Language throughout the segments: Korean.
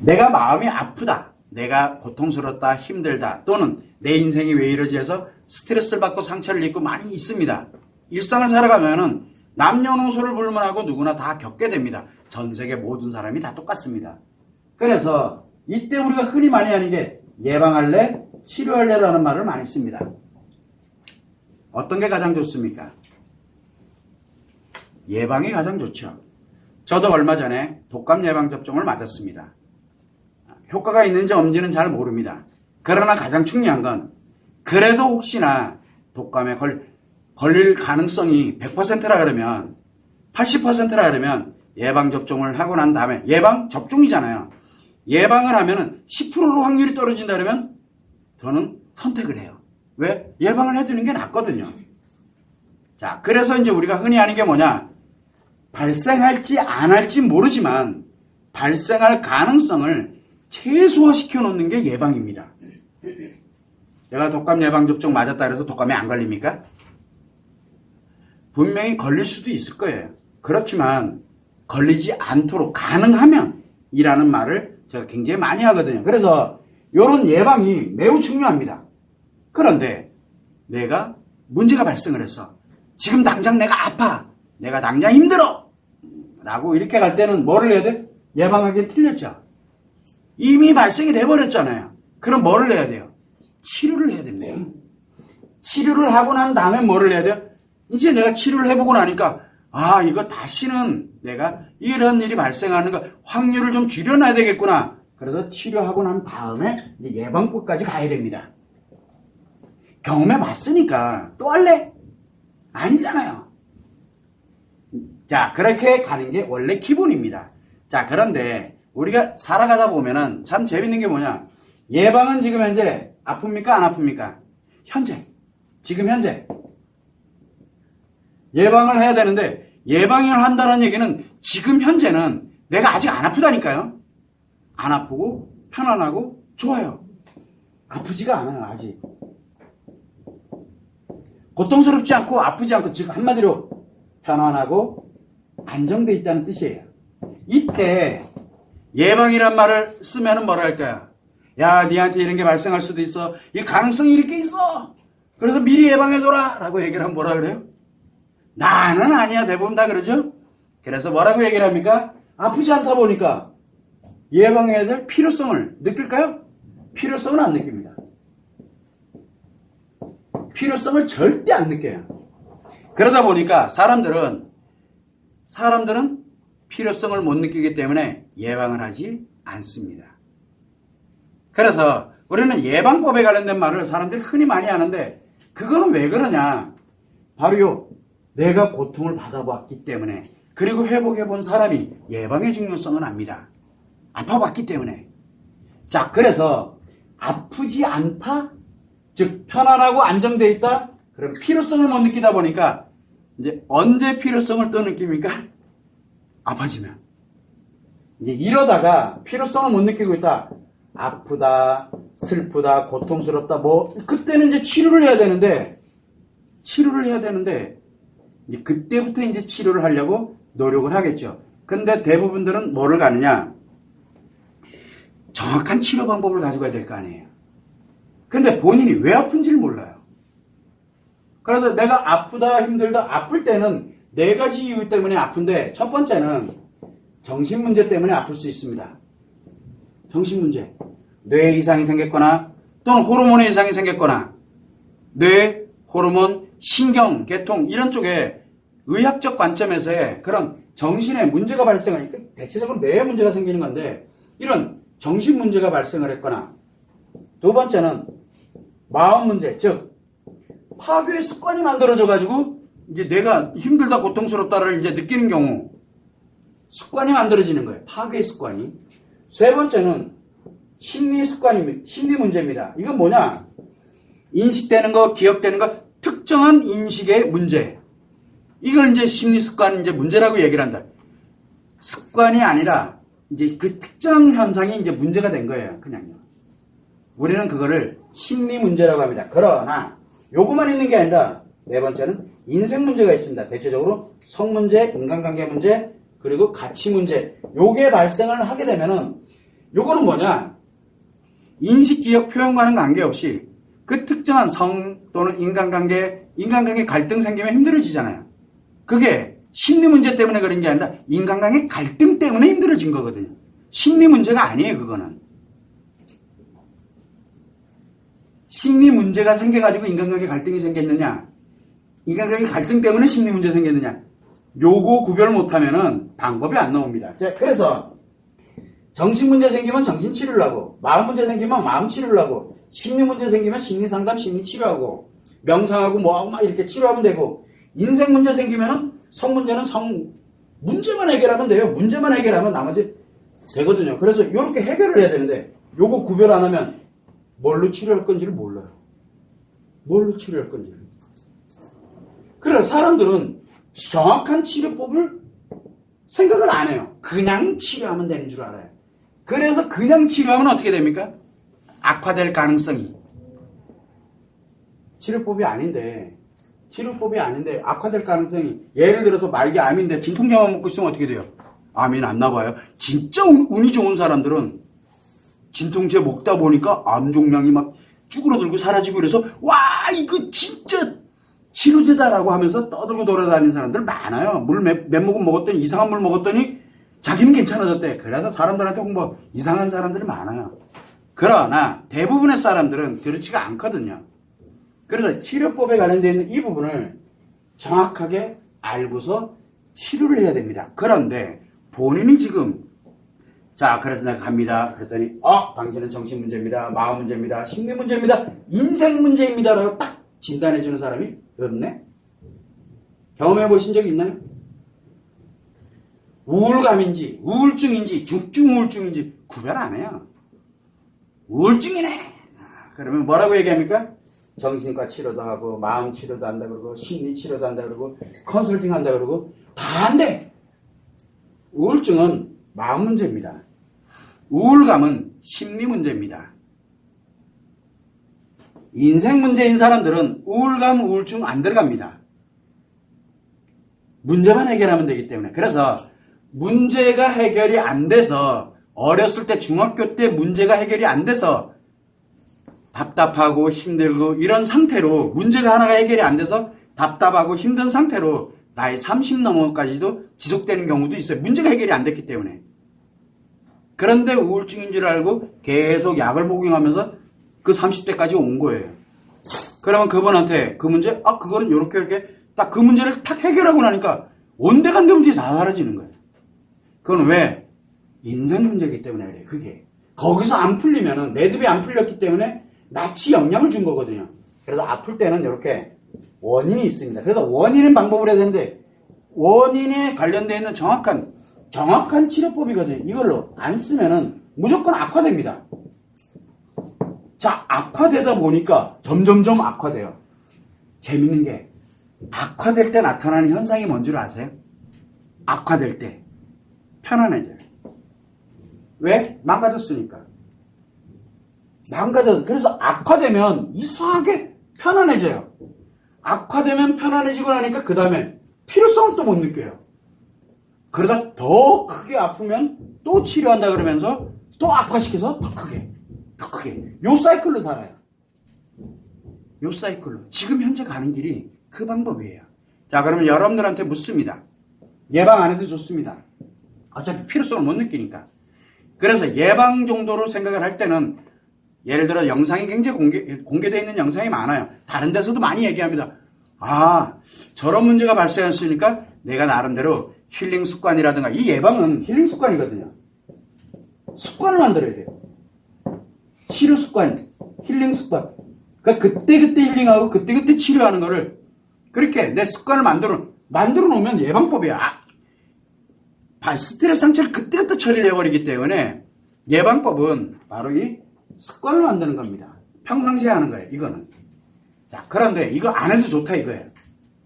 내가 마음이 아프다, 내가 고통스럽다, 힘들다, 또는 내 인생이 왜 이러지 해서 스트레스를 받고 상처를 입고 많이 있습니다. 일상을 살아가면은 남녀노소를 불문하고 누구나 다 겪게 됩니다. 전 세계 모든 사람이 다 똑같습니다. 그래서 이때 우리가 흔히 많이 하는 게 예방할래, 치료할래라는 말을 많이 씁니다. 어떤 게 가장 좋습니까? 예방이 가장 좋죠. 저도 얼마 전에 독감 예방접종을 맞았습니다. 효과가 있는지 없는지는 잘 모릅니다. 그러나 가장 중요한 건 그래도 혹시나 독감에 걸릴 가능성이 100%라 그러면 80%라 그러면 예방접종을 하고 난 다음에 예방접종이잖아요. 예방을 하면은 10%로 확률이 떨어진다 그러면 저는 선택을 해요. 왜? 예방을 해두는 게 낫거든요. 자, 그래서 이제 우리가 흔히 하는 게 뭐냐? 발생할지 안 할지 모르지만 발생할 가능성을 최소화시켜 놓는 게 예방입니다. 내가 독감 예방접종 맞았다 그래서 독감에 안 걸립니까? 분명히 걸릴 수도 있을 거예요. 그렇지만 걸리지 않도록 가능하면 이라는 말을 제가 굉장히 많이 하거든요. 그래서 이런 예방이 매우 중요합니다. 그런데 내가 문제가 발생을 해서 지금 당장 내가 아파, 내가 당장 힘들어 라고 이렇게 갈 때는 뭐를 해야 돼? 예방하기엔 틀렸죠. 이미 발생이 돼버렸잖아요. 그럼 뭐를 해야 돼요? 치료를 해야 됩니다. 치료를 하고 난 다음에 뭐를 해야 돼요? 이제 내가 치료를 해보고 나니까 이거 다시는 내가 이런 일이 발생하는 거 확률을 좀 줄여놔야 되겠구나. 그래서 치료하고 난 다음에 이제 예방법까지 가야 됩니다. 경험해 봤으니까 또 할래? 아니잖아요. 자, 그렇게 가는 게 원래 기본입니다. 자, 그런데 우리가 살아가다 보면은 참 재밌는 게 뭐냐? 예방은 지금 현재 아픕니까? 안 아픕니까? 현재. 지금 현재. 예방을 해야 되는데 예방을 한다는 얘기는 지금 현재는 내가 아직 안 아프다니까요. 안 아프고 편안하고 좋아요. 아프지가 않아요, 아직. 고통스럽지 않고 아프지 않고 즉 한마디로 편안하고 안정돼 있다는 뜻이에요. 이때 예방이란 말을 쓰면은 뭐라 할까요? 야, 니한테 이런 게 발생할 수도 있어. 이 가능성이 이렇게 있어. 그래서 미리 예방해둬라 라고 얘기를 하면 뭐라 그래요? 나는 아니야. 대부분 다 그러죠? 그래서 뭐라고 얘기를 합니까? 아프지 않다 보니까 예방해야 될 필요성을 느낄까요? 필요성은 안 느낍니다. 필요성을 절대 안 느껴요. 그러다 보니까 사람들은 필요성을 못 느끼기 때문에 예방을 하지 않습니다. 그래서 우리는 예방법에 관련된 말을 사람들이 흔히 많이 하는데 그거는 왜 그러냐? 바로 내가 고통을 받아봤기 때문에 그리고 회복해본 사람이 예방의 중요성을 압니다. 아파봤기 때문에. 자, 그래서 아프지 않다? 즉 편안하고 안정되어 있다? 그럼 필요성을 못 느끼다 보니까 이제 언제 필요성을 또 느낍니까? 아파지면. 이제 이러다가 필요성을 못 느끼고 있다. 아프다, 슬프다, 고통스럽다, 그때는 이제 치료를 해야 되는데 이제 그때부터 이제 치료를 하려고 노력을 하겠죠. 근데 대부분들은 뭐를 가느냐? 정확한 치료 방법을 가지고 가야 될 거 아니에요. 근데 본인이 왜 아픈지를 몰라요. 그래서 내가 아프다, 힘들다, 아플 때는 4가지 이유 때문에 아픈데 첫 번째는 정신 문제 때문에 아플 수 있습니다. 정신 문제. 뇌 이상이 생겼거나 또는 호르몬의 이상이 생겼거나 뇌, 호르몬, 신경, 계통 이런 쪽에 의학적 관점에서의 그런 정신에 문제가 발생하니까 대체적으로 뇌에 문제가 생기는 건데 이런 정신 문제가 발생을 했거나 두 번째는 마음 문제, 즉 파괴의 습관이 만들어져 가지고 이제 내가 힘들다, 고통스럽다를 이제 느끼는 경우 습관이 만들어지는 거예요. 파괴의 습관이. 세 번째는 심리 문제입니다. 이건 뭐냐? 인식되는 거, 기억되는 거, 특정한 인식의 문제. 이걸 이제 심리 습관 이제 문제라고 얘기를 한다. 습관이 아니라 이제 그 특정 현상이 이제 문제가 된 거예요. 그냥요. 우리는 그거를 심리 문제라고 합니다. 그러나 요거만 있는 게 아니라 네 번째는 인생 문제가 있습니다. 대체적으로 성 문제, 인간관계 문제, 그리고 가치 문제. 요게 발생을 하게 되면은 요거는 뭐냐? 인식, 기억, 표현과는 관계없이 그 특정한 성 또는 인간관계 갈등 생기면 힘들어지잖아요. 그게 심리 문제 때문에 그런 게 아니라 인간관계 갈등 때문에 힘들어진 거거든요. 심리 문제가 아니에요, 그거는. 심리 문제가 생겨가지고 인간관계 갈등이 생겼느냐? 인간관계 갈등 때문에 심리 문제 생겼느냐? 요거 구별 못하면은 방법이 안 나옵니다. 그래서 정신 문제 생기면 정신 치료를 하고, 마음 문제 생기면 마음 치료를 하고, 심리 문제 생기면 심리 상담, 심리 치료하고, 명상하고 뭐하고 막 이렇게 치료하면 되고, 인생 문제 생기면은 성 문제는 성 문제만 해결하면 돼요. 문제만 해결하면 나머지 되거든요. 그래서 이렇게 해결을 해야 되는데 요거 구별 안 하면 뭘로 치료할 건지를 몰라요. 뭘로 치료할 건지를. 그래서 사람들은 정확한 치료법을 생각을 안 해요. 그냥 치료하면 되는 줄 알아요. 그래서 그냥 치료하면 어떻게 됩니까? 악화될 가능성이. 치료법이 아닌데 악화될 가능성이. 예를 들어서 말기 암인데 진통제만 먹고 있으면 어떻게 돼요? 암이 안 나봐요. 진짜 운이 좋은 사람들은 진통제 먹다 보니까 암 종양이 막 쭈그러들고 사라지고 그래서 와 이거 진짜 치료제다라고 하면서 떠들고 돌아다니는 사람들 많아요. 물 몇 모금 먹었더니 이상한 물 먹었더니 자기는 괜찮아졌대. 그래서 사람들한테 홍보 이상한 사람들이 많아요. 그러나 대부분의 사람들은 그렇지가 않거든요. 그래서 치료법에 관련되어 있는 이 부분을 정확하게 알고서 치료를 해야 됩니다. 그런데 본인이 지금 자 그래서 내가 갑니다. 그랬더니 당신은 정신 문제입니다. 마음 문제입니다. 심리 문제입니다. 인생 문제입니다. 라고 딱 진단해 주는 사람이 없네. 경험해 보신 적 있나요? 우울감인지 우울증인지 중증 우울증인지 구별 안 해요. 우울증이네. 그러면 뭐라고 얘기합니까? 정신과 치료도 하고 마음 치료도 한다 그러고 심리 치료도 한다 그러고 컨설팅 한다 그러고 다 한대. 우울증은 마음 문제입니다. 우울감은 심리 문제입니다. 인생 문제인 사람들은 우울감, 우울증 안 들어갑니다. 문제만 해결하면 되기 때문에. 그래서 문제가 해결이 안 돼서 어렸을 때 중학교 때 문제가 해결이 안 돼서 답답하고 힘들고 이런 상태로 문제가 하나가 해결이 안 돼서 답답하고 힘든 상태로 나이 30 넘어까지도 지속되는 경우도 있어요. 문제가 해결이 안 됐기 때문에. 그런데 우울증인 줄 알고 계속 약을 복용하면서 그 30대까지 온 거예요. 그러면 그분한테 그 문제, 그거는 이렇게 딱 그 문제를 탁 해결하고 나니까 온데간데 문제 다 사라지는 거예요. 그건 왜? 인생 문제이기 때문에 그래요. 그게. 거기서 안 풀리면은 매듭이 안 풀렸기 때문에 마치 영향을 준 거거든요. 그래서 아플 때는 이렇게 원인이 있습니다. 그래서 원인은 방법을 해야 되는데 원인에 관련되어 있는 정확한 치료법이거든요. 이걸로 안 쓰면은 무조건 악화됩니다. 자, 악화되다 보니까 점점점 악화돼요. 재밌는 게 악화될 때 나타나는 현상이 뭔 줄 아세요? 악화될 때 편안해져요. 왜? 망가졌으니까. 그래서 악화되면 이상하게 편안해져요. 악화되면 편안해지고 나니까 그 다음에 필요성을 또 못 느껴요. 그러다 더 크게 아프면 또 치료한다 그러면서 또 악화시켜서 더 크게. 요 사이클로 살아요. 요 사이클로. 지금 현재 가는 길이 그 방법이에요. 자, 그러면 여러분들한테 묻습니다. 예방 안 해도 좋습니다. 어차피 필요성을 못 느끼니까. 그래서 예방 정도로 생각을 할 때는 예를 들어 영상이 굉장히 공개되어 있는 영상이 많아요. 다른 데서도 많이 얘기합니다. 저런 문제가 발생했으니까 내가 나름대로 힐링 습관이라든가 이 예방은 힐링 습관이거든요. 습관을 만들어야 돼요. 치료 습관, 힐링 습관. 그러니까 그때그때 힐링하고 그때그때 치료하는 거를 그렇게 내 습관을 만들어 놓으면 예방법이야. 스트레스 상처를 그때그때 처리를 해버리기 때문에 예방법은 바로 이 습관을 만드는 겁니다. 평상시에 하는 거예요, 이거는. 자, 그런데 이거 안 해도 좋다 이거예요.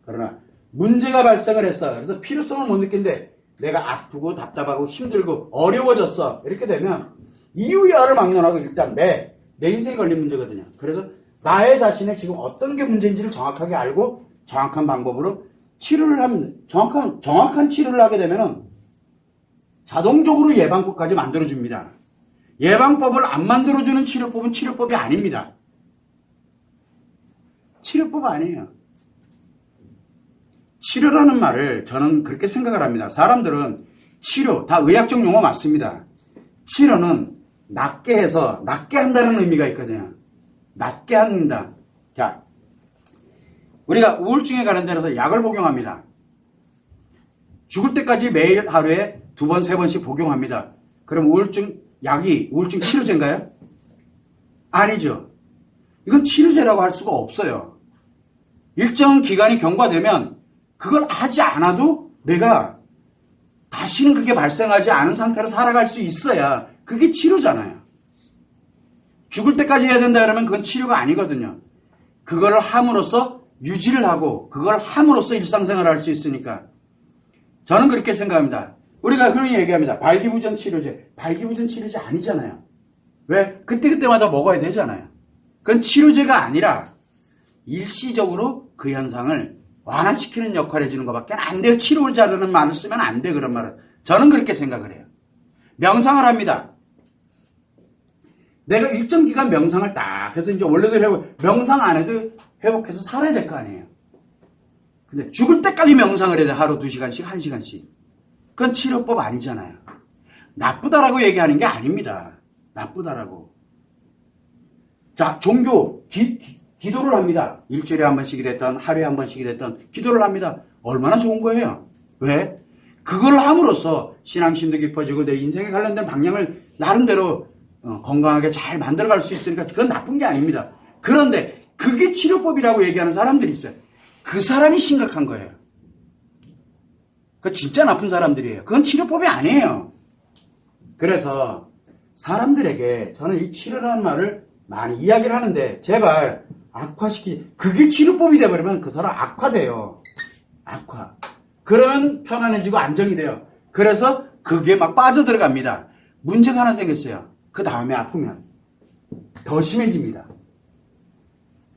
그러나 문제가 발생을 했어. 그래서 필요성을 못 느낀데 내가 아프고 답답하고 힘들고 어려워졌어. 이렇게 되면 이유야를 막론하고 일단 내 인생에 걸린 문제거든요. 그래서 나의 자신의 지금 어떤 게 문제인지를 정확하게 알고 정확한 방법으로 치료를 하면 정확한 치료를 하게 되면은 자동적으로 예방법까지 만들어줍니다. 예방법을 안 만들어주는 치료법은 치료법이 아닙니다. 치료법 아니에요. 치료라는 말을 저는 그렇게 생각을 합니다. 사람들은 치료, 다 의학적 용어 맞습니다. 치료는 낫게 해서, 낫게 한다는 의미가 있거든요. 낫게 한다. 자, 우리가 우울증에 관련돼서 약을 복용합니다. 죽을 때까지 매일 하루에 2번, 3번씩 복용합니다. 그럼 약이 우울증 치료제인가요? 아니죠. 이건 치료제라고 할 수가 없어요. 일정 기간이 경과되면 그걸 하지 않아도 내가 다시는 그게 발생하지 않은 상태로 살아갈 수 있어야 그게 치료잖아요. 죽을 때까지 해야 된다 그러면 그건 치료가 아니거든요. 그걸 함으로써 유지를 하고 그걸 함으로써 일상생활을 할 수 있으니까 저는 그렇게 생각합니다. 우리가 흔히 얘기합니다. 발기부전 치료제. 발기부전 치료제 아니잖아요. 왜? 그때그때마다 먹어야 되잖아요. 그건 치료제가 아니라 일시적으로 그 현상을 완화시키는 역할을 해주는 것밖에 안 돼요. 치료자라는 말을 쓰면 안 돼, 그런 말은. 저는 그렇게 생각을 해요. 명상을 합니다. 내가 일정 기간 명상을 딱 해서 이제 원래대로 명상 안 해도 회복해서 살아야 될 거 아니에요. 근데 죽을 때까지 명상을 해야 돼. 하루 2시간씩, 1시간씩. 그건 치료법 아니잖아요. 나쁘다라고 얘기하는 게 아닙니다. 나쁘다라고. 자, 종교, 기도를 합니다. 일주일에 한 번씩이 됐던, 하루에 한 번씩이 됐던 기도를 합니다. 얼마나 좋은 거예요. 왜? 그걸 함으로써 신앙심도 깊어지고 내 인생에 관련된 방향을 나름대로 건강하게 잘 만들어갈 수 있으니까 그건 나쁜 게 아닙니다. 그런데 그게 치료법이라고 얘기하는 사람들이 있어요. 그 사람이 심각한 거예요. 그 진짜 나쁜 사람들이에요. 그건 치료법이 아니에요. 그래서 사람들에게 저는 이 치료라는 말을 많이 이야기를 하는데 제발 그게 치료법이 돼버리면 그 사람 악화돼요. 악화. 그러면 편안해지고 안정이 돼요. 그래서 그게 막 빠져들어갑니다. 문제가 하나 생겼어요. 그 다음에 아프면 더 심해집니다.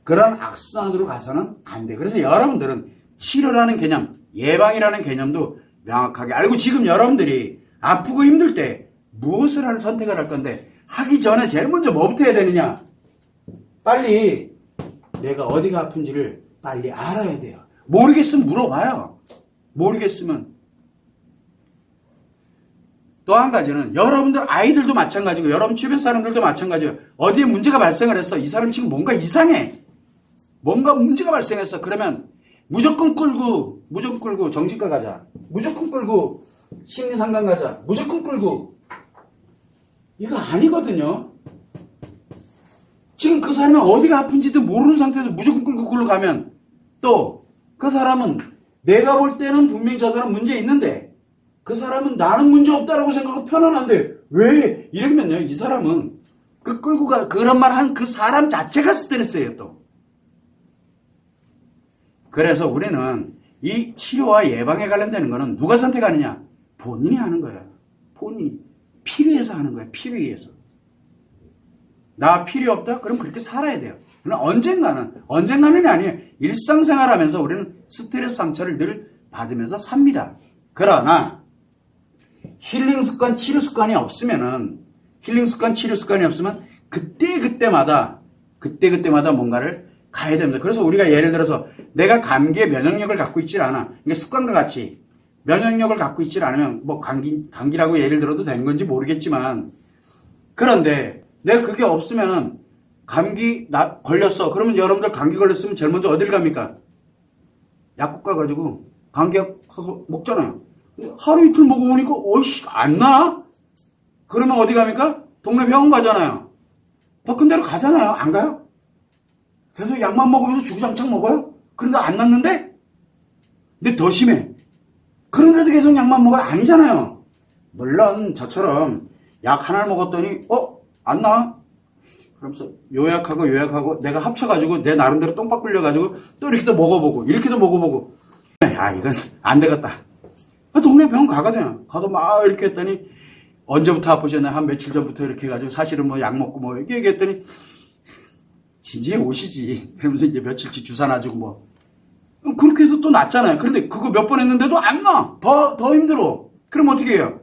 그런 악순환으로 가서는 안 돼. 그래서 여러분들은 치료라는 개념, 예방이라는 개념도 명확하게 알고 지금 여러분들이 아프고 힘들 때 무엇을 선택을 할 건데 하기 전에 제일 먼저 뭐부터 해야 되느냐? 빨리 내가 어디가 아픈지를 빨리 알아야 돼요. 모르겠으면 물어봐요. 모르겠으면. 또 한 가지는 여러분들 아이들도 마찬가지고 여러분 주변 사람들도 마찬가지예요. 어디에 문제가 발생을 했어. 이 사람 지금 뭔가 이상해. 뭔가 문제가 발생했어. 그러면 무조건 끌고 정신과 가자. 무조건 끌고 심리상담 가자. 무조건 끌고. 이거 아니거든요. 지금 그 사람이 어디가 아픈지도 모르는 상태에서 무조건 끌고 끌고 가면 또 그 사람은 내가 볼 때는 분명히 저 사람 문제 있는데 그 사람은 나는 문제 없다라고 생각하고 편안한데 왜 이러면요 이 사람은 그 끌고 가 그런 말 한 그 사람 자체가 스트레스예요 또. 그래서 우리는 이 치료와 예방에 관련되는 거는 누가 선택하느냐? 본인이 하는 거예요. 본인이 필요해서 하는 거예요. 필요해서. 나 필요 없다? 그럼 그렇게 살아야 돼요. 그러나 언젠가는 아니에요. 일상생활하면서 우리는 스트레스 상처를 늘 받으면서 삽니다. 그러나 힐링 습관, 치료 습관이 없으면 그때그때마다 뭔가를 가야 됩니다. 그래서 우리가 예를 들어서 내가 감기에 면역력을 갖고 있질 않아. 그러니까 습관과 같이 면역력을 갖고 있질 않으면 뭐 감기라고 예를 들어도 되는 건지 모르겠지만 그런데 내가 그게 없으면은 감기 걸렸어. 그러면 여러분들 감기 걸렸으면 제일 먼저 어딜 갑니까? 약국 가가지고 감기약 사서 먹잖아요. 하루 이틀 먹어보니까 어이씨 안 나? 그러면 어디 갑니까? 동네 병원 가잖아요. 더 큰 데로 가잖아요. 안 가요? 계속 약만 먹으면서 주구장창 먹어요? 그런데 안 낫는데? 근데 더 심해. 그런데도 계속 약만 먹어요? 아니잖아요. 물론 저처럼 약 하나를 먹었더니 안 나? 그러면서 요약하고 내가 합쳐가지고 내 나름대로 똥박 굴려가지고 또 이렇게도 먹어보고 이렇게도 먹어보고 야 이건 안 되겠다. 동네 병원 가거든요. 가도 막 이렇게 했더니 언제부터 아프셨나요? 한 며칠 전부터 이렇게 해가지고 사실은 뭐 약 먹고 뭐 이렇게 얘기했더니 진지해 오시지. 그러면서 이제 며칠치 주사 놔주고 뭐 그렇게 해서 또 낫잖아요. 그런데 그거 몇 번 했는데도 안 나. 더 힘들어. 그럼 어떻게 해요?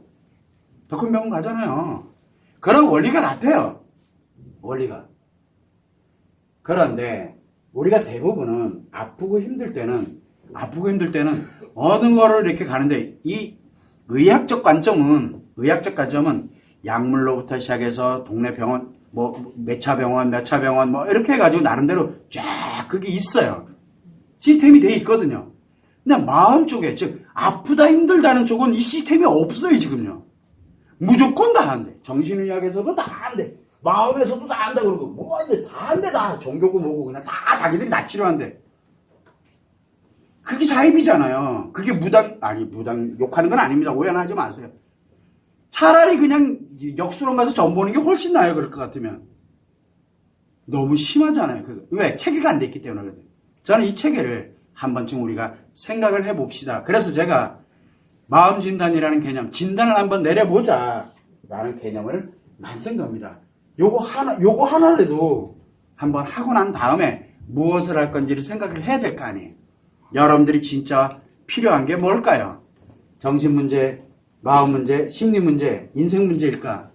더 큰 병원 가잖아요. 그런 원리가 같아요. 원리가. 그런데 우리가 대부분은 아프고 힘들 때는 어느 거를 이렇게 가는데 이 의학적 관점은 약물로부터 시작해서 동네 병원 뭐 몇 차 병원 뭐 이렇게 해가지고 나름대로 쫙 그게 있어요. 시스템이 돼 있거든요. 근데 마음 쪽에 즉 아프다 힘들다는 쪽은 이 시스템이 없어요 지금요. 무조건 다 한대. 정신의학에서도 다 한대. 마음에서도 다 한다 그러고 뭐 한대 다 한대 다. 종교고 뭐고 그냥 다 자기들이 다 치료한대. 그게 사입이잖아요. 그게 무당 욕하는 건 아닙니다. 오해는 하지 마세요. 차라리 그냥 역수론 가서 점 보는 게 훨씬 나아요. 그럴 것 같으면. 너무 심하잖아요. 왜? 체계가 안 돼 있기 때문에 그래요. 저는 이 체계를 한 번쯤 우리가 생각을 해봅시다. 그래서 제가 마음 진단이라는 개념, 진단을 한번 내려보자 라는 개념을 만든 겁니다. 요거 하나라도 한번 하고 난 다음에 무엇을 할 건지를 생각을 해야 될 거 아니에요. 여러분들이 진짜 필요한 게 뭘까요? 정신 문제, 마음 문제, 심리 문제, 인생 문제일까?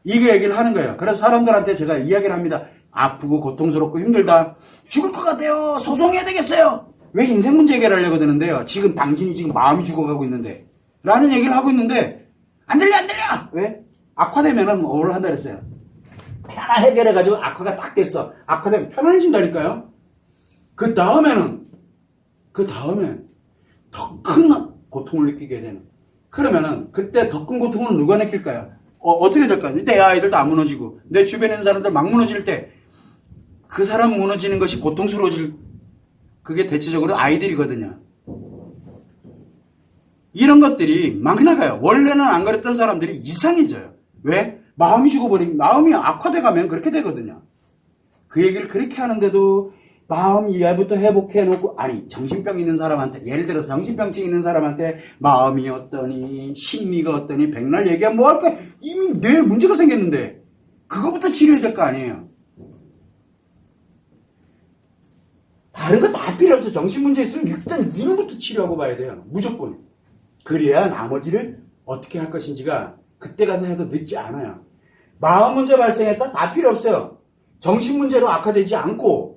이게 얘기를 하는 거예요. 그래서 사람들한테 제가 이야기를 합니다. 아프고 고통스럽고 힘들다. 죽을 것 같아요. 소송해야 되겠어요. 왜 인생 문제 해결하려고 드는데요? 지금 당신이 지금 마음이 죽어가고 있는데. 라는 얘기를 하고 있는데 안 들려. 왜? 악화되면은 뭘 한다 그랬어요. 하나 해결해가지고 악화가 딱 됐어. 악화되면 편안해진다니까요. 그 다음에 더 큰 고통을 느끼게 되는. 그러면은 그때 더 큰 고통을 누가 느낄까요? 어떻게 될까요? 내 아이들도 안 무너지고 내 주변에 있는 사람들 막 무너질 때 그 사람 무너지는 것이 고통스러워질 그게 대체적으로 아이들이거든요. 이런 것들이 막 나가요. 원래는 안 그랬던 사람들이 이상해져요. 왜? 마음이 죽어버리면 마음이 악화돼 가면 그렇게 되거든요. 그 얘기를 그렇게 하는데도 마음 이하부터 회복해놓고 아니 정신병 있는 사람한테 예를 들어서 정신병증 있는 사람한테 마음이 어떠니 심리가 어떠니 백날 얘기하면 뭐 할까? 이미 뇌에 문제가 생겼는데 그거부터 치료해야 될 거 아니에요. 다른 거 다 필요 없어. 정신 문제 있으면 일단 이놈부터 치료하고 봐야 돼요. 무조건. 그래야 나머지를 어떻게 할 것인지가 그때 가서 해도 늦지 않아요. 마음 문제 발생했다? 다 필요 없어요. 정신 문제로 악화되지 않고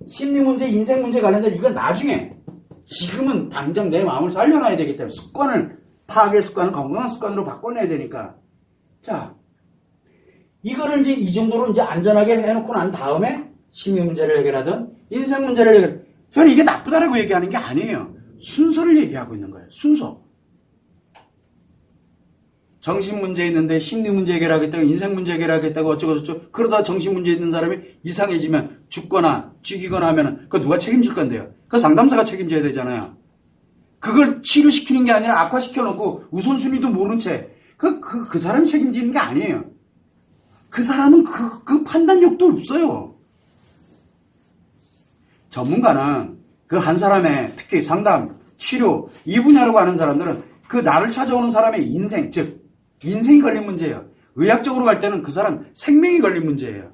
심리 문제, 인생 문제 관련된 이건 나중에. 지금은 당장 내 마음을 살려놔야 되기 때문에 파괴 습관을 건강한 습관으로 바꿔내야 되니까. 자, 이거를 이제 이 정도로 이제 안전하게 해놓고 난 다음에 심리 문제를 해결하든 인생 문제를 해결. 저는 이게 나쁘다라고 얘기하는 게 아니에요. 순서를 얘기하고 있는 거예요. 순서. 정신 문제 있는데 심리 문제 해결하겠다고 인생 문제 해결하겠다고 어쩌고저쩌고 그러다 정신 문제 있는 사람이 이상해지면 죽거나 죽이거나 하면은 그거 누가 책임질 건데요? 그 상담사가 책임져야 되잖아요. 그걸 치료시키는 게 아니라 악화시켜놓고 우선순위도 모른 채 그 사람이 책임지는 게 아니에요. 그 사람은 그 판단력도 없어요. 전문가는 그 한 사람의 특히 상담, 치료 이 분야라고 하는 사람들은 그 나를 찾아오는 사람의 인생 즉 인생이 걸린 문제예요. 의학적으로 갈 때는 그 사람 생명이 걸린 문제예요.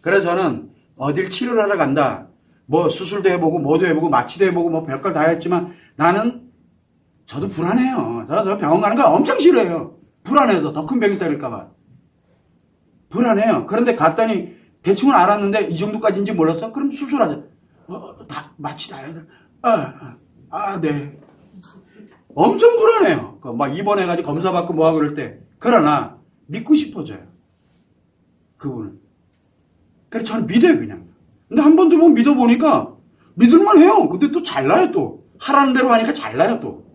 그래서 저는 어딜 치료를 하러 간다. 뭐 수술도 해보고 뭐도 해보고 마취도 해보고 뭐 별걸 다 했지만 저도 불안해요. 저 병원 가는 거 엄청 싫어해요. 불안해서 더 큰 병이 때릴까봐. 불안해요. 그런데 갔더니 대충은 알았는데 이 정도까지인지 몰랐어? 그럼 수술하자. 마취 다 해야 돼. 네. 엄청 불안해요. 막 입원해가지고 검사받고 뭐하고 그럴 때. 그러나 믿고 싶어져요. 그분을. 그래서 저는 믿어요 그냥. 근데 한 번 두 번 믿어보니까 믿을만 해요. 근데 또 잘나요 또. 하라는 대로 하니까 잘나요 또.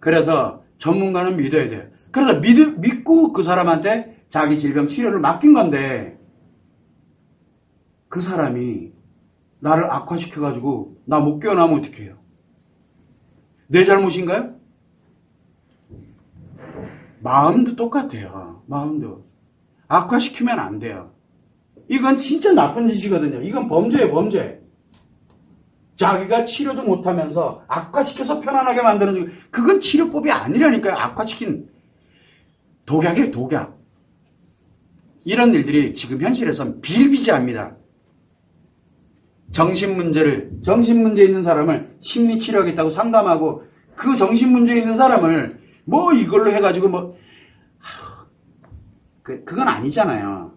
그래서 전문가는 믿어야 돼요. 그래서 믿고 그 사람한테 자기 질병 치료를 맡긴 건데 그 사람이 나를 악화시켜가지고 나 못 깨어나면 어떡해요? 내 잘못인가요? 마음도 똑같아요. 마음도. 악화시키면 안 돼요. 이건 진짜 나쁜 짓이거든요. 이건 범죄예요, 범죄. 자기가 치료도 못하면서 악화시켜서 편안하게 만드는 그건 치료법이 아니라니까요. 악화시킨 독약이에요, 독약. 이런 일들이 지금 현실에서는 비일비재합니다. 정신 문제 있는 사람을 심리 치료하겠다고 상담하고 그 정신 문제 있는 사람을 뭐 이걸로 해가지고 그건 아니잖아요.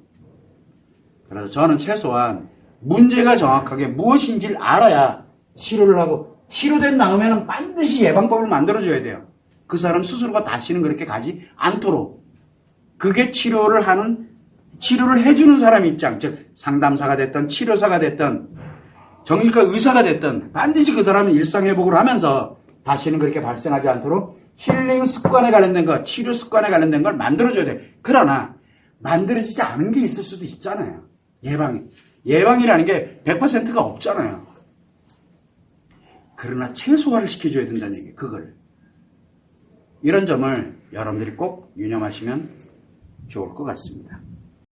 그래서 저는 최소한 문제가 정확하게 무엇인지를 알아야 치료를 하고, 치료된 다음에는 반드시 예방법을 만들어줘야 돼요. 그 사람 스스로가 다시는 그렇게 가지 않도록. 그게 치료를 해주는 사람 입장, 즉 상담사가 됐든 치료사가 됐든 정신과 의사가 됐든 반드시 그 사람은 일상회복을 하면서 다시는 그렇게 발생하지 않도록 힐링 습관에 관련된 것, 치료 습관에 관련된 걸 만들어줘야 돼. 그러나 만들어지지 않은 게 있을 수도 있잖아요. 예방이라는 게 100%가 없잖아요. 그러나 최소화를 시켜줘야 된다는 얘기예요. 그걸. 이런 점을 여러분들이 꼭 유념하시면 좋을 것 같습니다.